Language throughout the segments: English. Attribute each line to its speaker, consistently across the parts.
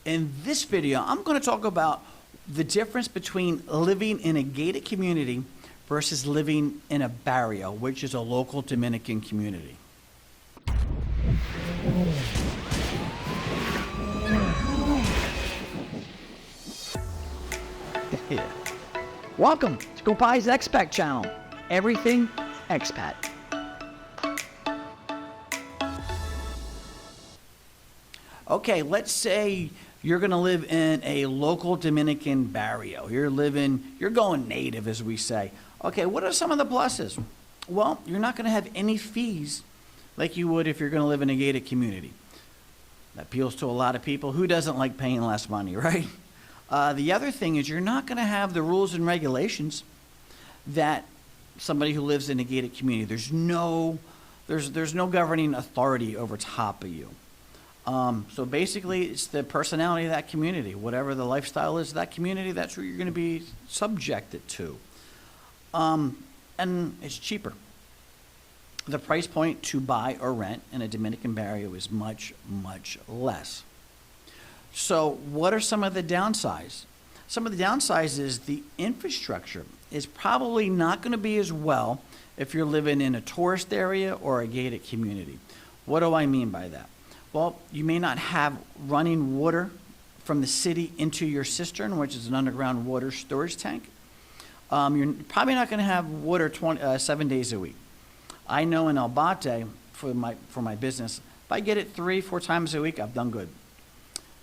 Speaker 1: In this video, I'm going to talk about the difference between living in a gated community versus living in a barrio, which is a local Dominican community.
Speaker 2: Welcome to Gopai's Expat channel. Everything Expat.
Speaker 1: Okay, let's say you're going to live in a local Dominican barrio. You're going native, as we say. Okay, what are some of the pluses? Well, you're not going to have any fees like you would if you're going to live in a gated community. That appeals to a lot of people. Who doesn't like paying less money, right? The other thing is you're not going to have the rules and regulations that somebody who lives in a gated community. There's no governing authority over top of you. So basically, it's the personality of that community. Whatever the lifestyle is of that community, that's what you're going to be subjected to. And it's cheaper. The price point to buy or rent in a Dominican barrio is much, much less. So what are some of the downsides? Some of the downsides is the infrastructure is probably not going to be as well if you're living in a tourist area or a gated community. What do I mean by that? Well, you may not have running water from the city into your cistern, which is an underground water storage tank. You're probably not going to have water 7 days a week. I know in El Bate, for my business, if I get it 3-4 times a week, I've done good.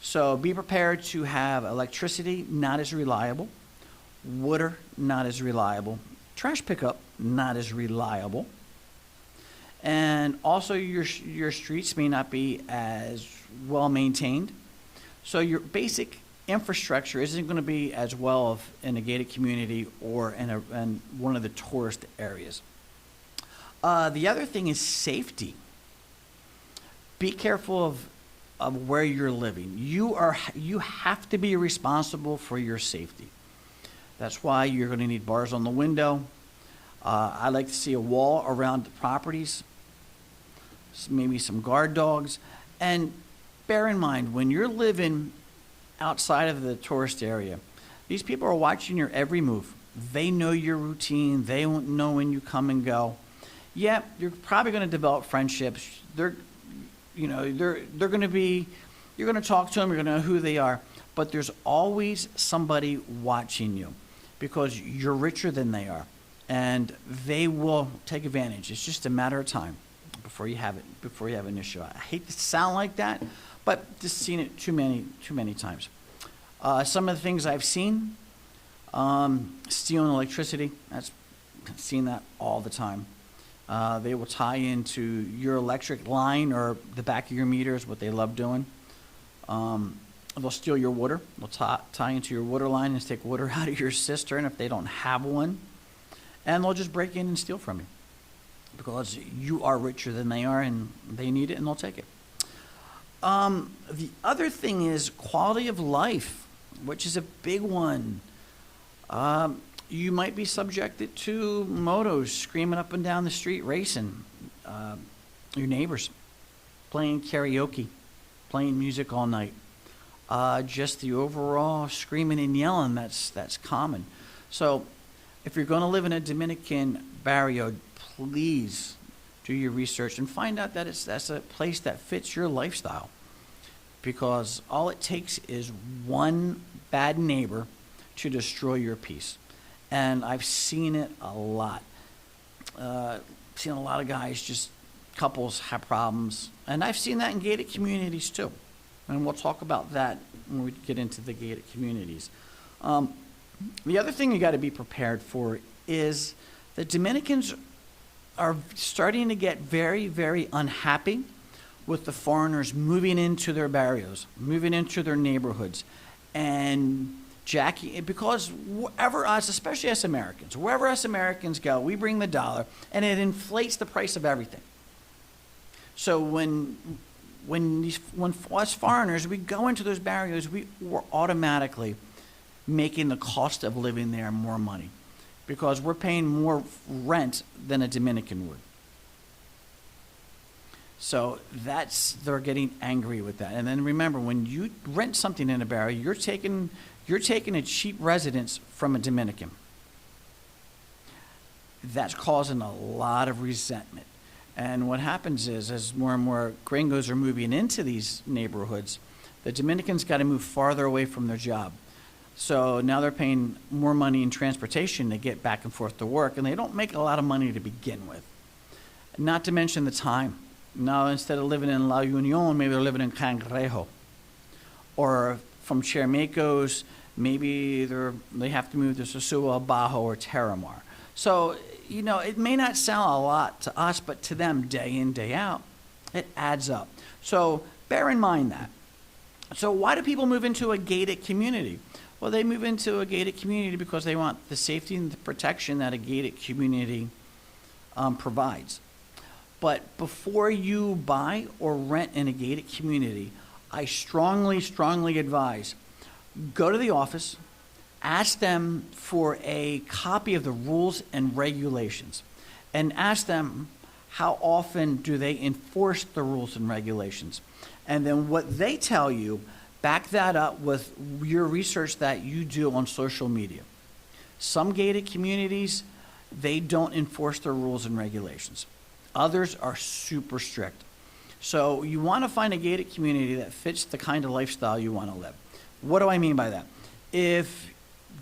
Speaker 1: So be prepared to have electricity not as reliable, water not as reliable, trash pickup not as reliable, and also your streets may not be as well maintained. So your basic infrastructure isn't going to be as well in a gated community or in one of the tourist areas. The other thing is safety. Be careful of where you're living. You have to be responsible for your safety. That's why you're going to need bars on the window. I like to see a wall around the properties, maybe some guard dogs. And bear in mind, when you're living outside of the tourist area, these people are watching your every move. They know your routine. They won't know when you come and go. Yeah, you're probably going to develop friendships. You're going to talk to them. You're going to know who they are. But there's always somebody watching you because you're richer than they are. And they will take advantage. It's just a matter of time before you have an issue. I hate to sound like that, but just seen it too many times. Some of the things I've seen, stealing electricity. I've seen that all the time. They will tie into your electric line or the back of your meter is what they love doing. They'll steal your water. They'll tie into your water line and take water out of your cistern if they don't have one. And they'll just break in and steal from you because you are richer than they are and they need it and they'll take it. The other thing is quality of life, which is a big one. You might be subjected to motos screaming up and down the street, racing. Your neighbors playing karaoke, playing music all night. Just the overall screaming and yelling, that's common. So if you're going to live in a Dominican barrio, please do your research and find out that that's a place that fits your lifestyle. Because all it takes is one bad neighbor to destroy your peace. And I've seen it a lot. Seen a lot of guys, couples have problems. And I've seen that in gated communities too. And we'll talk about that when we get into the gated communities. The other thing you got to be prepared for is the Dominicans are starting to get very, very unhappy with the foreigners moving into their barrios, moving into their neighborhoods, and because wherever us, especially us Americans, wherever us Americans go, we bring the dollar, and it inflates the price of everything. So when us foreigners, we go into those barrios, we're automatically making the cost of living there more money because we're paying more rent than a Dominican would. So they're getting angry with that. And then remember, when you rent something in a barrio, you're taking a cheap residence from a Dominican. That's causing a lot of resentment. And what happens is, as more and more gringos are moving into these neighborhoods, the Dominicans got to move farther away from their job. So now they're paying more money in transportation to get back and forth to work, and they don't make a lot of money to begin with. Not to mention the time. Now, instead of living in La Union, maybe they're living in Cangrejo. Or from Chermecos, maybe they have to move to Sosúa, Bajo, or Terramar. So, it may not sound a lot to us, but to them, day in, day out, it adds up. So bear in mind that. So why do people move into a gated community? Well, they move into a gated community because they want the safety and the protection that a gated community provides. But before you buy or rent in a gated community, I strongly, strongly advise, go to the office, ask them for a copy of the rules and regulations, and ask them how often do they enforce the rules and regulations. And then what they tell you, back that up with your research that you do on social media. Some gated communities, they don't enforce their rules and regulations. Others are super strict. So you want to find a gated community that fits the kind of lifestyle you want to live. What do I mean by that? If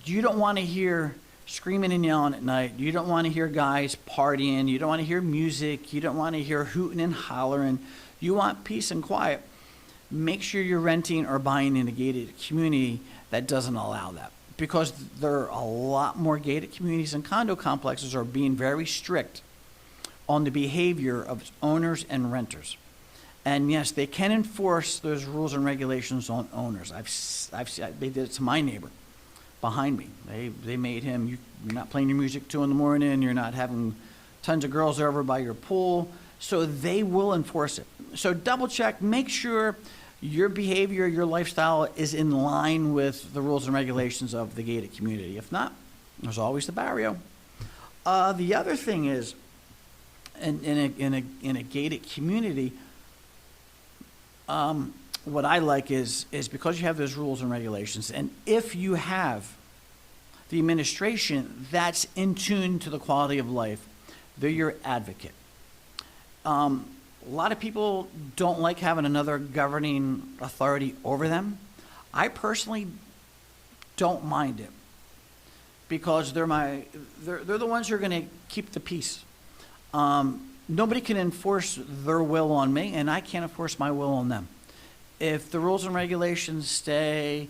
Speaker 1: you don't want to hear screaming and yelling at night, you don't want to hear guys partying, you don't want to hear music, you don't want to hear hooting and hollering, you want peace and quiet, make sure you're renting or buying in a gated community that doesn't allow that. Because there are a lot more gated communities, and condo complexes are being very strict on the behavior of owners and renters. And yes, they can enforce those rules and regulations on owners. They did it to my neighbor behind me. They made him, you're not playing your music 2 a.m, you're not having tons of girls over by your pool. So they will enforce it. So double check, make sure your behavior, your lifestyle is in line with the rules and regulations of the gated community. If not, there's always the barrio. The other thing is, in a gated community, what I like is because you have those rules and regulations, and if you have the administration that's in tune to the quality of life, they're your advocate. A lot of people don't like having another governing authority over them. I personally don't mind it because they're the ones who are going to keep the peace. Nobody can enforce their will on me, and I can't enforce my will on them. If the rules and regulations stay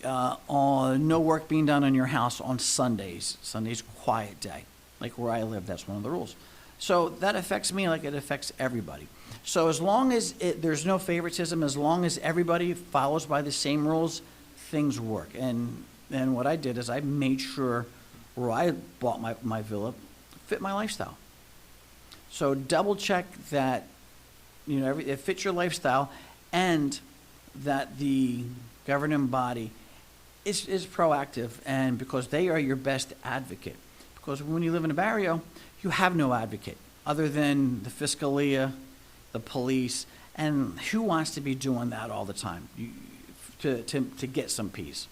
Speaker 1: on no work being done on your house on Sundays, Sunday's quiet day, like where I live, that's one of the rules. So that affects me like it affects everybody. So as long as there's no favoritism, as long as everybody follows by the same rules, things work. And what I did is I made sure where I bought my villa fit my lifestyle. So double check that it fits your lifestyle, and that the governing body is proactive, and because they are your best advocate. Because when you live in a barrio, you have no advocate other than the Fiscalia, the police, and who wants to be doing that all the time to get some peace?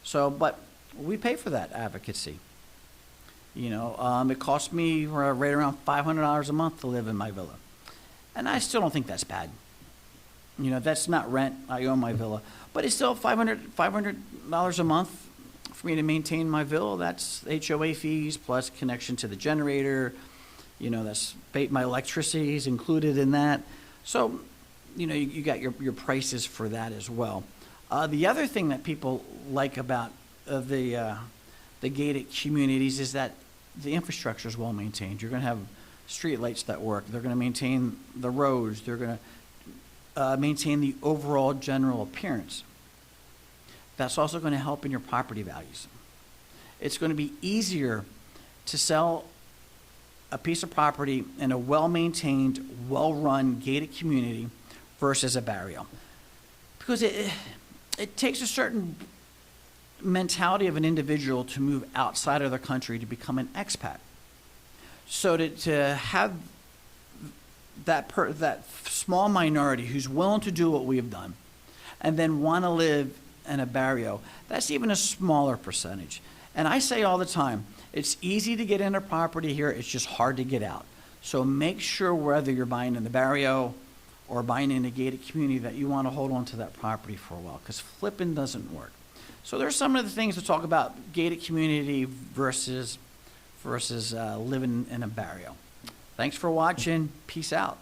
Speaker 1: So, but we pay for that advocacy. It cost me right around $500 a month to live in my villa. And I still don't think that's bad. That's not rent. I own my villa. But it's still $500 a month for me to maintain my villa. That's HOA fees plus connection to the generator. That's my electricity is included in that. So, you got your prices for that as well. The other thing that people like about the gated communities is that the infrastructure is well maintained. You're going to have street lights that work. They're going to maintain the roads. They're going to maintain the overall general appearance. That's also going to help in your property values. It's going to be easier to sell a piece of property in a well-maintained, well-run, gated community versus a barrio. Because it takes a certain mentality of an individual to move outside of their country to become an expat. So to have that small minority who's willing to do what we have done and then want to live in a barrio, that's even a smaller percentage. And I say all the time, it's easy to get into property here, it's just hard to get out. So make sure whether you're buying in the barrio or buying in a gated community that you want to hold on to that property for a while, because flipping doesn't work. So there's some of the things to talk about gated community versus living in a barrio. Thanks for watching. Peace out.